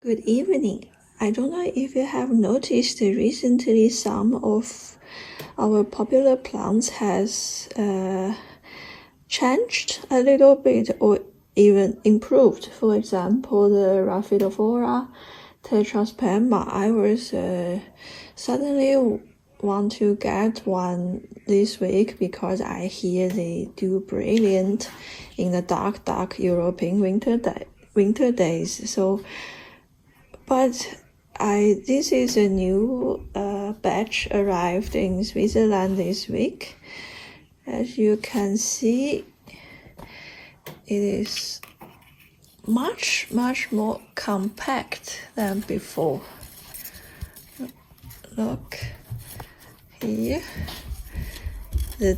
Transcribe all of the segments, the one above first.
Good evening. I don't know if you have noticed recently some of our popular plants has changed a little bit or even improved. For example, the Rhaphidophora, tetrasperma. I was suddenly want to get one this week because I hear they do brilliant in the dark European winter days. So, but this is a new batch arrived in Switzerland this week. As you can see, it is much more compact than before. Look here, the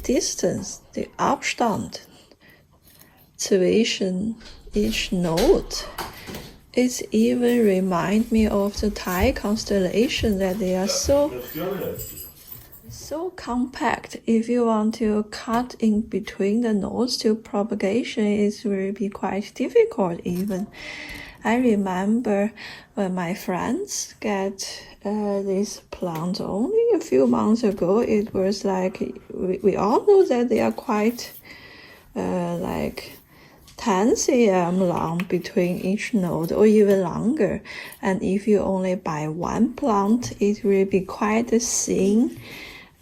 distance, the Abstand zwischen each node. It even reminds me of the Thai constellation, that they are so compact. If you want to cut in between the nodes to propagation, it will be quite difficult even. I remember when my friends get these plants only a few months ago, it was like, we all know that they are quite like 10 cm long between each node, or even longer. And if you only buy one plant, it will be quite a thin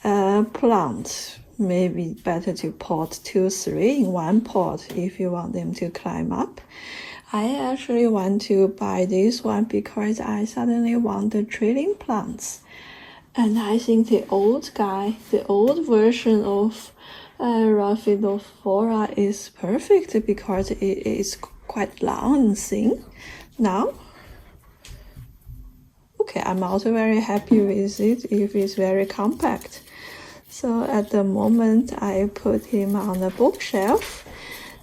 plant. Maybe better to pot 2, 3 in one pot if you want them to climb up. I actually want to buy this one because I suddenly want the trailing plants. And I think the old version of Rhaphidophora is perfect because it is quite long and thin. Now, okay, I'm also very happy with it if it's very compact. So at the moment, I put him on the bookshelf.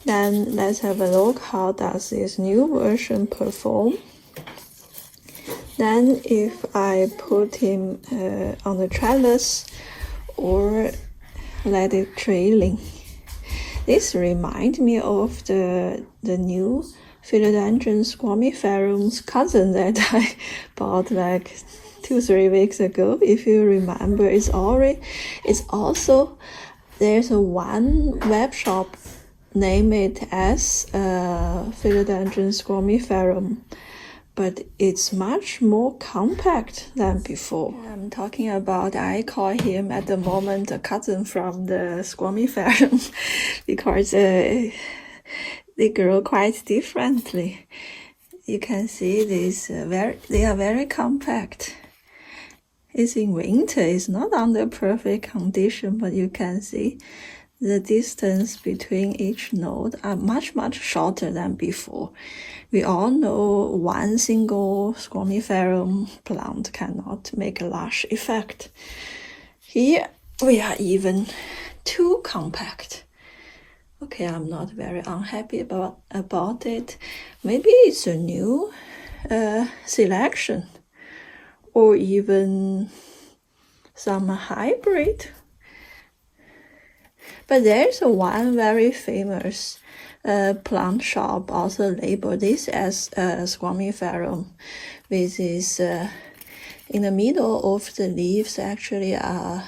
Then let's have a look how does this new version perform. Then if I put him on the trellis or let it trailing. This reminds me of the new philodendron squamiferum's cousin that I bought like 2-3 weeks ago. If you remember, it's also there's a one web shop name it as philodendron squamiferum, but it's much more compact than before. I'm talking about, I call him at the moment a cousin from the squamiferum because they grow quite differently. You can see they are very compact. It's in winter, it's not under perfect condition, but you can see the distance between each node are much shorter than before. We all know one single squamiferum plant cannot make a large effect. Here we are even too compact. Okay, I'm not very unhappy about it. Maybe it's a new selection or even some hybrid. But there's one very famous plant shop also labeled this as squamiferum, with this in the middle of the leaves actually are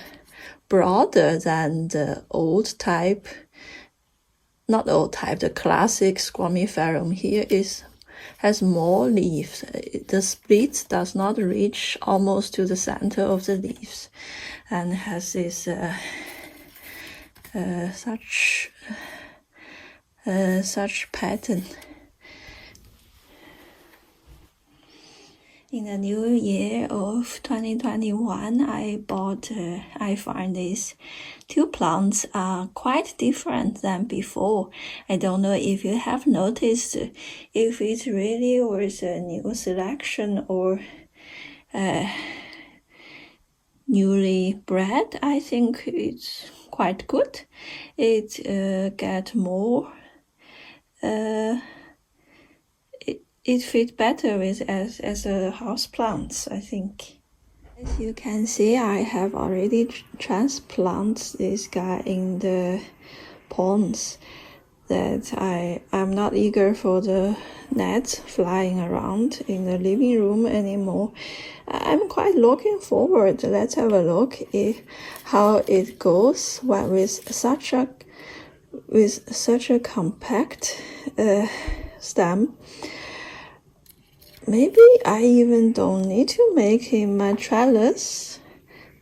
broader than the old type. Not old type, the classic squamiferum here has more leaves. The split does not reach almost to the center of the leaves, and has this such pattern. In the new year of 2021, I find these two plants are quite different than before. I don't know if you have noticed if it really was a new selection or newly bred. I think it's quite good. It get more it fits better with as a house plants, I think. As you can see, I have already transplanted this guy in the ponds. that I'm not eager for the gnats flying around in the living room anymore. I'm quite looking forward. Let's have a look at how it goes with such a compact stem. Maybe I even don't need to make him a trellis.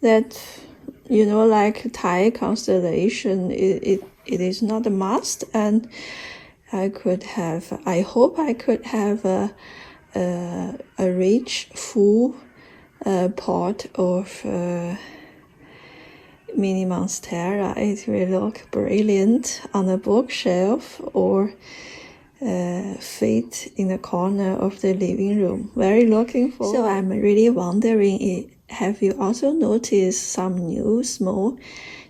That, you know, like Thai constellation, it is not a must, and I hope I could have a rich, full pot of mini Monstera. It will look brilliant on a bookshelf or fit in the corner of the living room. Very looking forward. So I'm really wondering, have you also noticed some new small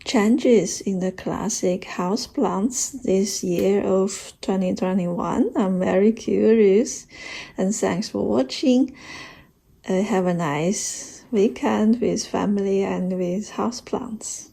changes in the classic houseplants this year of 2021? I'm very curious, and thanks for watching. Have a nice weekend with family and with houseplants.